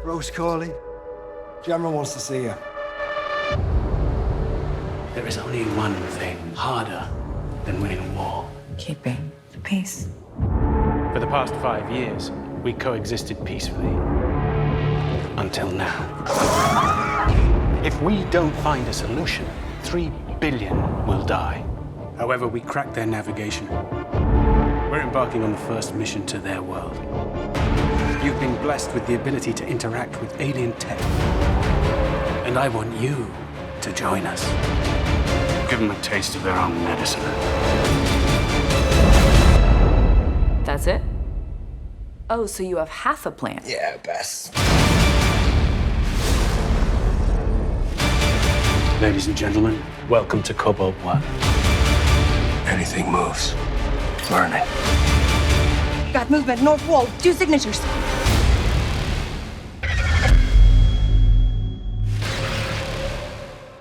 Rose calling. General wants to see you. There is only one thing harder than winning a war. Keeping the peace. For the past 5 years, we coexisted peacefully. Until now. If we don't find a solution, 3 billion will die. However, we crack their navigation. We're embarking on the first mission to their world. You've been blessed with the ability to interact with alien tech. And I want you to join us. Give them a taste of their own medicine. That's it? Oh, so you have half a plan. Yeah, Bess. Ladies and gentlemen, welcome to Cobalt 1. Anything moves. Learn it. Got movement, north wall, 2 signatures.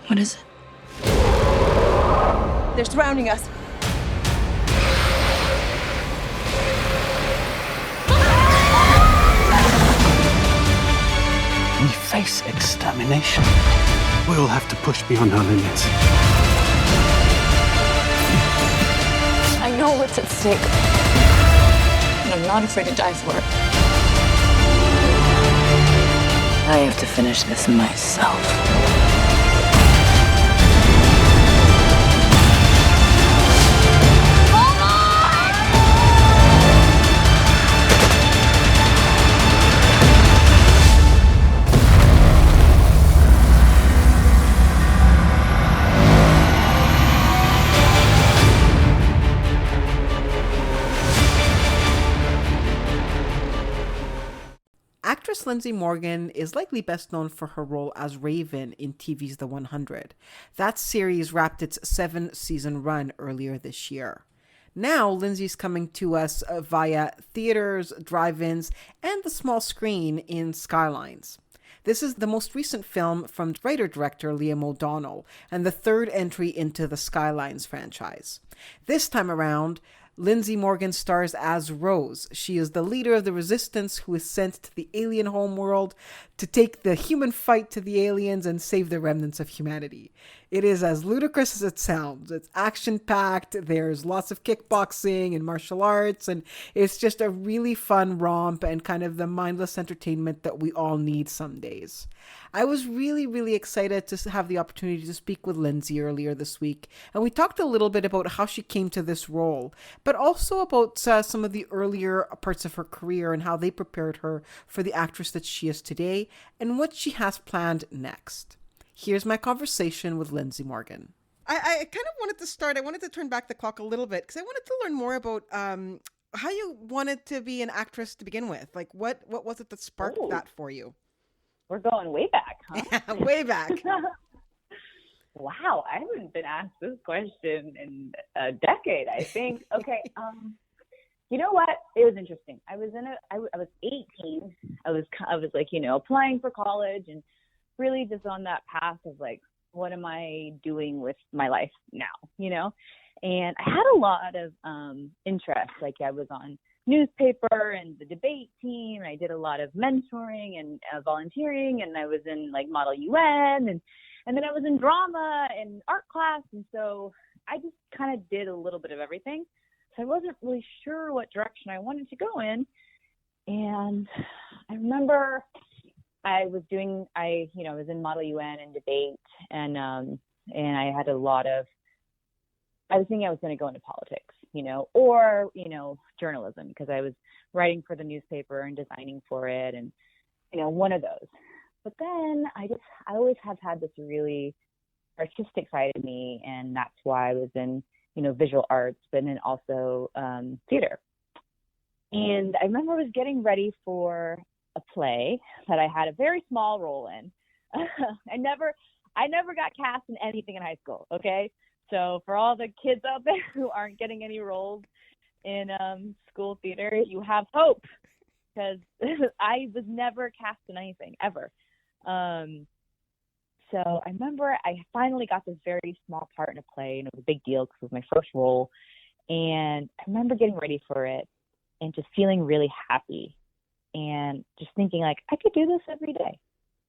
What is it? They're surrounding us. We face extermination. We'll have to push beyond our limits. I know what's at stake. And I'm not afraid to die for it. I have to finish this myself. Actress Lindsey Morgan is likely best known for her role as Raven in TV's The 100. That series wrapped its 7-season run earlier this year. Now, Lindsey's coming to us via theaters, drive-ins, and the small screen in SKYLINES. This is the most recent film from writer-director Liam O'Donnell and the third entry into the SKYLINES franchise. This time around, Lindsey Morgan stars as Rose. She is the leader of the resistance who is sent to the alien homeworld to take the human fight to the aliens and save the remnants of humanity. It is as ludicrous as it sounds. It's action-packed, there's lots of kickboxing and martial arts, and it's just a really fun romp and kind of the mindless entertainment that we all need some days. I was really, really excited to have the opportunity to speak with Lindsey earlier this week, and we talked a little bit about how she came to this role, but also about some of the earlier parts of her career and how they prepared her for the actress that she is today and what she has planned next. Here's my conversation with Lindsey Morgan. I kind of wanted to start, I wanted to turn back the clock a little bit because I wanted to learn more about how you wanted to be an actress to begin with. Like, what was it that sparked that for you? We're going way back, huh? Yeah, way back. Wow, I haven't been asked this question in a decade, I think. Okay, you know what? It was interesting. I was 18. I was like, applying for college and really just on that path of like, what am I doing with my life now, And I had a lot of interest. Like I was on newspaper and the debate team. And I did a lot of mentoring and volunteering, and I was in like Model UN, and then I was in drama and art class. And so I just kind of did a little bit of everything. So I wasn't really sure what direction I wanted to go in. And I remember I was in Model UN and debate, and I had I was thinking I was going to go into politics, or, journalism, because I was writing for the newspaper and designing for it, and, one of those. But then I always have had this really artistic side of me, and that's why I was in, visual arts, but then also theater. And I remember I was getting ready for a play that I had a very small role in. I never got cast in anything in high school, okay? So for all the kids out there who aren't getting any roles in school theater, you have hope, because I was never cast in anything, ever. So I remember I finally got this very small part in a play, and it was a big deal because it was my first role. And I remember getting ready for it. and just feeling really happy and just thinking like, I could do this every day.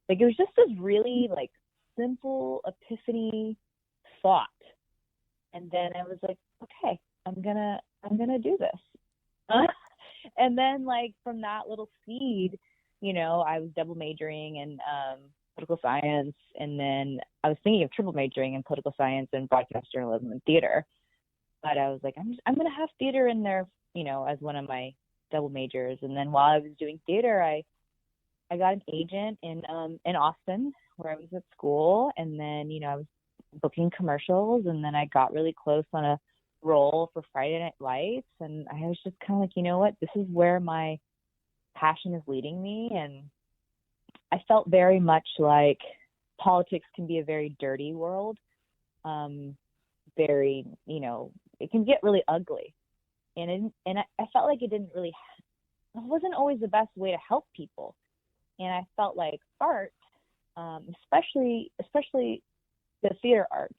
Like, it was just this really like simple epiphany thought. And then I was like, okay, I'm gonna do this. And then like from that little seed, you know, I was double majoring in political science, and then I was thinking of triple majoring in political science and broadcast journalism and theater. But I was like, I'm gonna have theater in there, you know, as one of my double majors. And then while I was doing theater, I got an agent in Austin where I was at school, and then, you know, I was booking commercials, and then I got really close on a role for Friday Night Lights, and I was just kind of like, you know what, this is where my passion is leading me. And I felt very much like politics can be a very dirty world, very, you know, it can get really ugly, and I felt like it wasn't always the best way to help people. And I felt like art, especially the theater arts,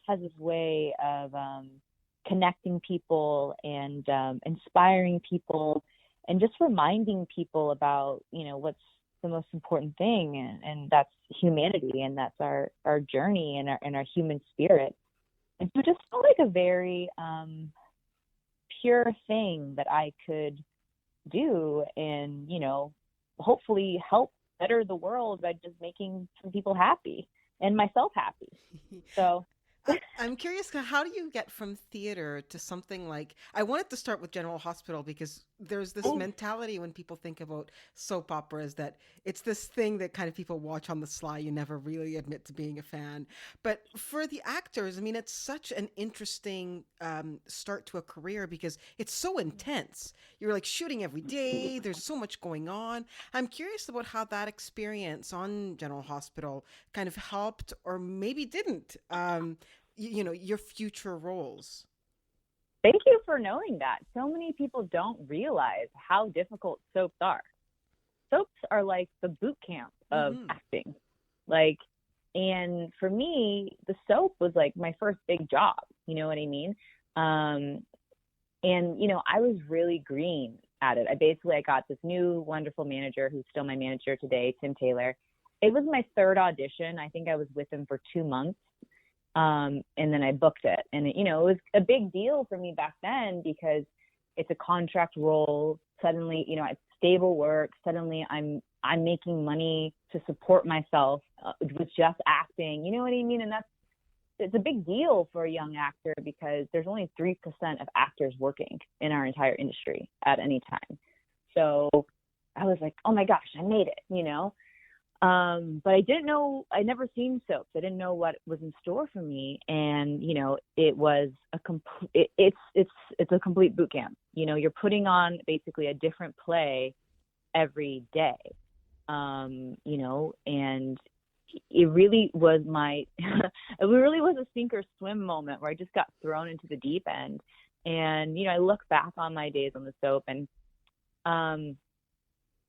has this way of connecting people and inspiring people and just reminding people about, you know, what's the most important thing, and that's humanity, and that's our journey and our human spirit. And so it just felt like a very pure thing that I could do, and, you know, hopefully help better the world by just making some people happy and myself happy. So I'm curious, how do you get from theater to something like, I wanted to start with General Hospital, because there's this mentality when people think about soap operas that it's this thing that kind of people watch on the sly. You never really admit to being a fan. But for the actors, I mean, it's such an interesting start to a career, because it's so intense. You're like shooting every day. There's so much going on. I'm curious about how that experience on General Hospital kind of helped, or maybe didn't, you know, your future roles. Thank you for knowing that. So many people don't realize how difficult soaps are. Soaps are like the boot camp of acting. Like, and for me, the soap was like my first big job. You know what I mean? And, you know, I was really green at it. I got this new wonderful manager who's still my manager today, Tim Taylor. It was my third audition. I think I was with him for 2 months. And then I booked it, and you know, it was a big deal for me back then, because it's a contract role. Suddenly, you know, it's stable work. Suddenly I'm making money to support myself with just acting. You know what I mean? And it's a big deal for a young actor, because there's only 3% of actors working in our entire industry at any time. So I was like, oh my gosh, I made it, you know? But I didn't know, I'd never seen soaps. I didn't know what was in store for me. And, you know, it was it's a complete boot camp. You know, you're putting on basically a different play every day. You know, and it really was it really was a sink or swim moment where I just got thrown into the deep end. And, you know, I look back on my days on the soap, and,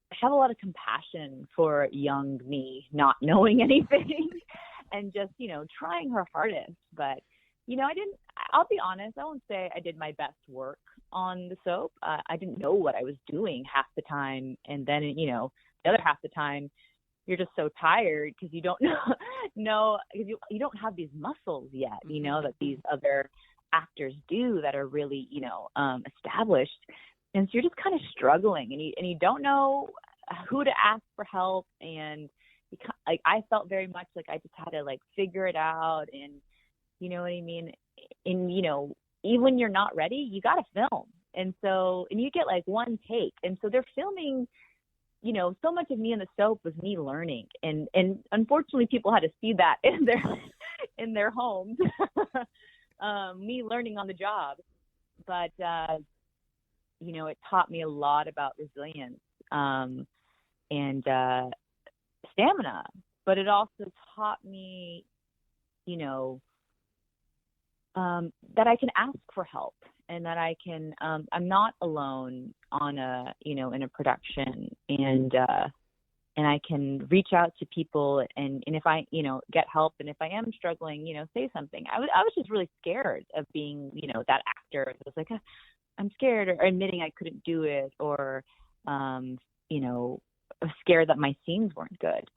I have a lot of compassion for young me, not knowing anything and just, you know, trying her hardest. But, you know, I'll be honest, I won't say I did my best work on the soap. I didn't know what I was doing half the time. And then, you know, the other half the time, you're just so tired because you don't know, because you don't have these muscles yet, you know, that these other actors do that are really, you know, established. And so you're just kind of struggling, and you don't know who to ask for help. And like, I felt very much like I just had to like figure it out. And you know what I mean? And, you know, even when you're not ready, you got to film. And so, and you get like one take. And so they're filming, you know, so much of me in the soap was me learning. And unfortunately people had to see that in their homes, me learning on the job. But, you know, it taught me a lot about resilience and stamina, but it also taught me, you know, that I can ask for help, and that I can, I'm not alone on in a production, and I can reach out to people, and if I, you know, get help, and if I am struggling, you know, say something. I was just really scared of being, you know, that actor. It was like, I'm scared, or admitting I couldn't do it, or, you know, scared that my scenes weren't good.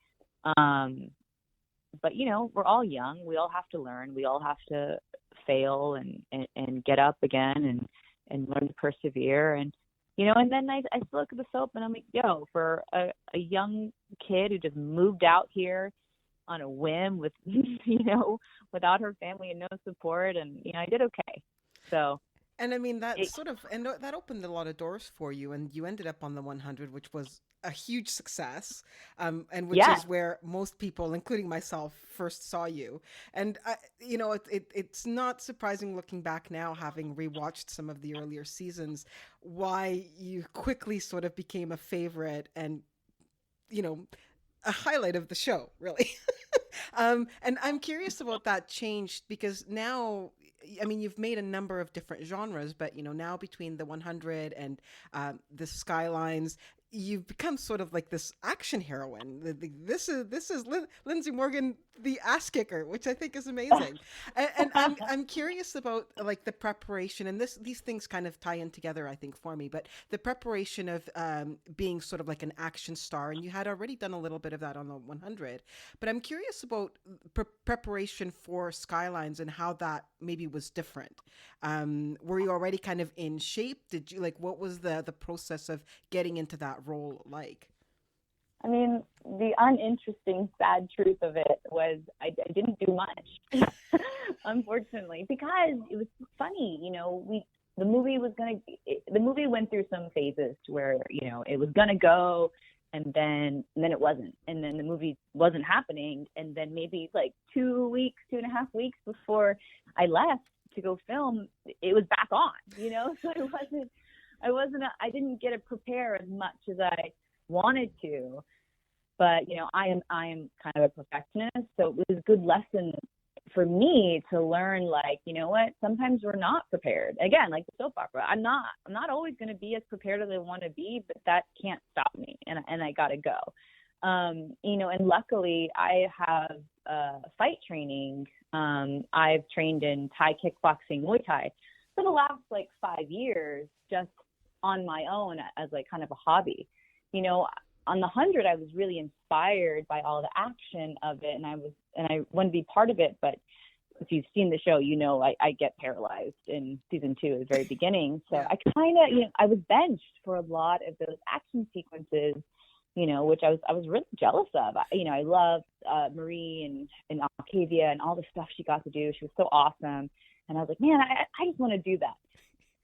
But, you know, we're all young. We all have to learn. We all have to fail and get up again and learn to persevere. And, you know, and then I still look at the soap and I'm like, yo, for a young kid who just moved out here on a whim with, you know, without her family and no support, and, you know, I did okay. So. And I mean, that that opened a lot of doors for you, and you ended up on the 100, which was a huge success, and which is where most people, including myself, first saw you. And you know, it's not surprising looking back now, having rewatched some of the earlier seasons, why you quickly sort of became a favorite and, you know, a highlight of the show, really. And I'm curious about that change, because now, I mean, you've made a number of different genres, but, you know, now between the 100 and the Skylines, you've become sort of like this action heroine. This is Lindsey Morgan, the ass kicker, which I think is amazing. And I'm curious about like the preparation, and these things kind of tie in together, I think, for me. But the preparation of being sort of like an action star, and you had already done a little bit of that on the 100. But I'm curious about preparation for Skylines and how that maybe was different. Were you already kind of in shape? Did you what was the process of getting into that role like? I mean, the uninteresting, sad truth of it was I didn't do much, unfortunately, because it was funny. You know, the movie went through some phases to where, you know, it was gonna go, and then it wasn't, and then the movie wasn't happening, and then maybe like 2.5 weeks before I left to go film, it was back on. You know, so I didn't get to prepare as much as I wanted to, but, you know, I am kind of a perfectionist, so it was a good lesson for me to learn, like, you know what, sometimes we're not prepared. Again, like the soap opera, I'm not always going to be as prepared as I want to be, but that can't stop me, and I got to go. You know, and luckily I have fight training. I've trained in Thai kickboxing, Muay Thai for the last like 5 years, just on my own as like kind of a hobby. You know, on the 100, I was really inspired by all the action of it, and I wanted to be part of it. But if you've seen the show, you know I get paralyzed in season 2 at the very beginning. So I kind of, you know, I was benched for a lot of those action sequences, you know, which I was really jealous of. You know, I loved Marie and Octavia and all the stuff she got to do. She was so awesome, and I was like, man, I just want to do that.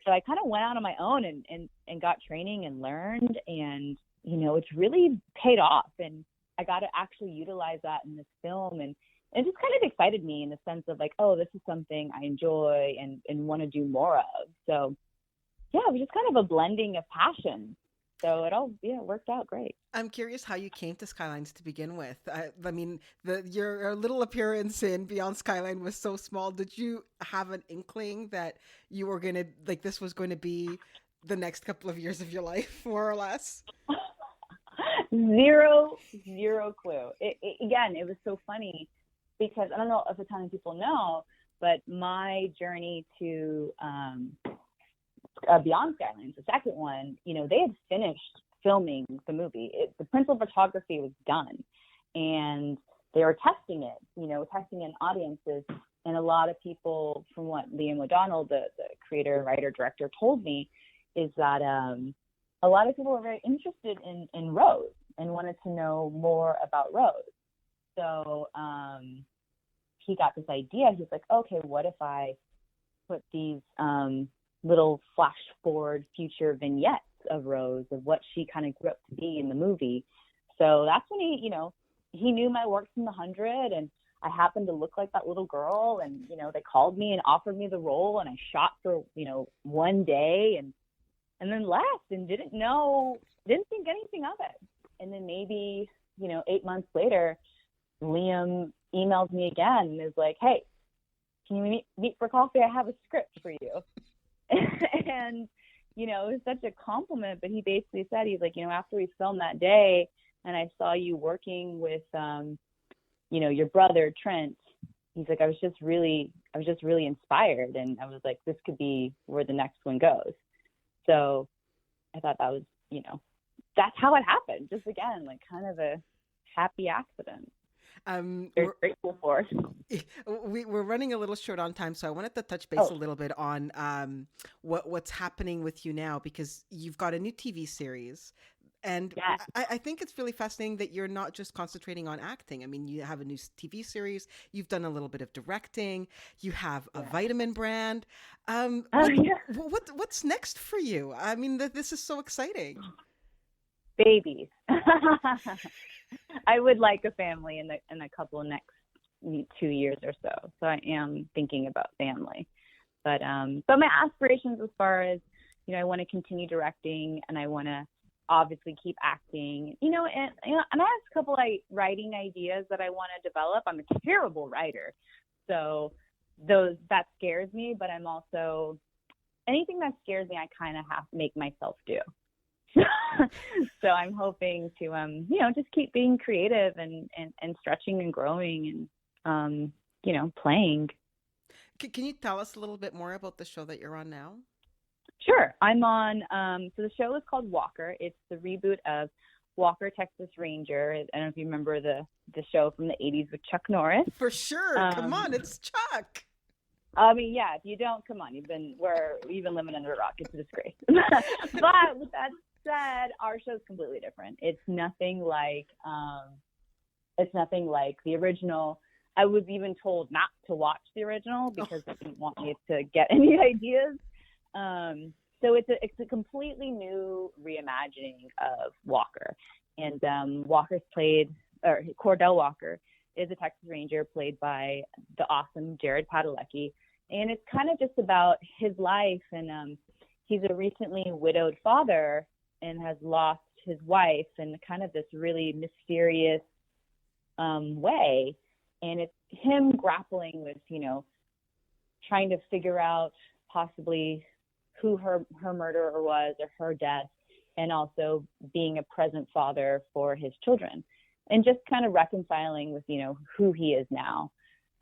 So I kind of went out on my own and got training and learned, and, you know, it's really paid off, and I got to actually utilize that in this film, and it just kind of excited me in the sense of like, oh, this is something I enjoy and want to do more of. So yeah, it was just kind of a blending of passion. So it all worked out great. I'm curious how you came to Skylines to begin with. I mean, your little appearance in Beyond Skyline was so small. Did you have an inkling that you were gonna this was going to be the next couple of years of your life, more or less? Zero clue. Again, it was so funny because I don't know if a ton of people know, but my journey to Beyond Skylines, the second one, you know, they had finished filming the movie. The principal photography was done, and they were testing it, you know, testing in audiences. And a lot of people, from what Liam O'Donnell, the creator, writer, director, told me, is that a lot of people were very interested in Rose and wanted to know more about Rose. So he got this idea. He's like, okay, what if I put these little flash forward future vignettes of Rose, of what she kind of grew up to be in the movie. So that's when he knew my work from the 100, and I happened to look like that little girl, and, you know, they called me and offered me the role, and I shot for, you know, one day and then left and didn't think anything of it. And then maybe, you know, 8 months later, Liam emails me again and is like, hey, can you meet for coffee? I have a script for you. And, you know, it was such a compliment, but he basically said, he's like, you know, after we filmed that day and I saw you working with, you know, your brother, Trent, he's like, I was just really inspired. And I was like, this could be where the next one goes. So I thought that was, that's how it happened. Just again, like kind of a happy accident. Very grateful for. We're running a little short on time, so I wanted to touch base a little bit on what's happening with you now, because you've got a new TV series. And Yes. I think it's really fascinating that you're not just concentrating on acting. I mean, you have a new TV series. You've done a little bit of directing. You have a vitamin brand. What's next for you? I mean, this is so exciting. Babies. I would like a family in a couple of next 2 years or so. So I am thinking about family. But my aspirations as far as, I want to continue directing, and I want to obviously keep acting, and I have a couple writing ideas that I want to develop. I'm a terrible writer, so that scares me, but I'm also, anything that scares me, I kind of have to make myself do. So I'm hoping to, just keep being creative and stretching and growing and, playing. Can you tell us a little bit more about the show that you're on now? Sure. I'm on, so the show is called Walker. It's the reboot of Walker, Texas Ranger. I don't know if you remember the show from the 80s with Chuck Norris. For sure. Come on, it's Chuck. I mean, yeah, if you don't, come on, you've been living under a rock. It's a disgrace. But with that said, our show's completely different. It's nothing like the original. I was even told not to watch the original because they didn't want me to get any ideas. So it's a completely new reimagining of Walker, and Cordell Walker is a Texas Ranger played by the awesome Jared Padalecki, and it's kind of just about his life, and he's a recently widowed father and has lost his wife in kind of this really mysterious way, and it's him grappling with trying to figure out possibly who her murderer was or her death, and also being a present father for his children, and just kind of reconciling with, who he is now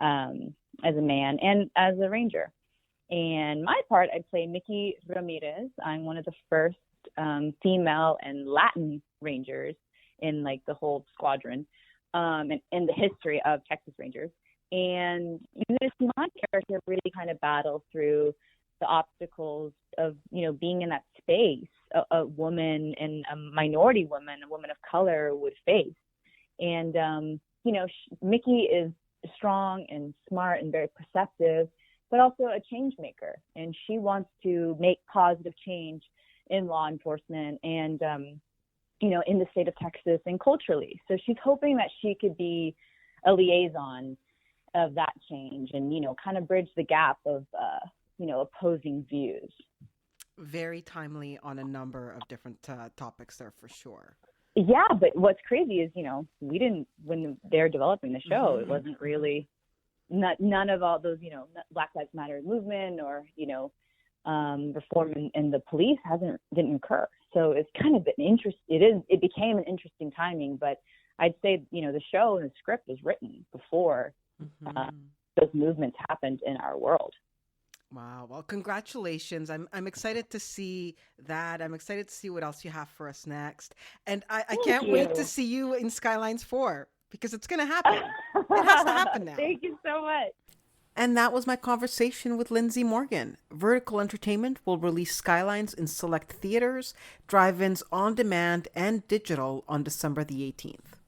as a man and as a ranger. And my part, I play Mickey Ramirez. I'm one of the first female and Latin rangers in like the whole squadron and in the history of Texas Rangers. And my character really kind of battles through the obstacles of, being in that space a woman and a minority woman, a woman of color would face. And, Mickey is strong and smart and very perceptive, but also a change maker. And she wants to make positive change in law enforcement and, in the state of Texas and culturally. So she's hoping that she could be a liaison of that change and, kind of bridge the gap of, opposing views. Very timely on a number of different topics there for sure. Yeah, but what's crazy is, we didn't, when they're developing the show, it wasn't really, none of all those, Black Lives Matter movement or, reform in the police didn't occur. So it's kind of it became an interesting timing, but I'd say, the show and the script is written before those movements happened in our world. Wow. Well, congratulations. I'm excited to see that. I'm excited to see what else you have for us next. And I can't wait to see you in Skylines 4 because it's going to happen. It has to happen now. Thank you so much. And that was my conversation with Lindsey Morgan. Vertical Entertainment will release Skylines in select theaters, drive-ins on demand, and digital on December the 18th.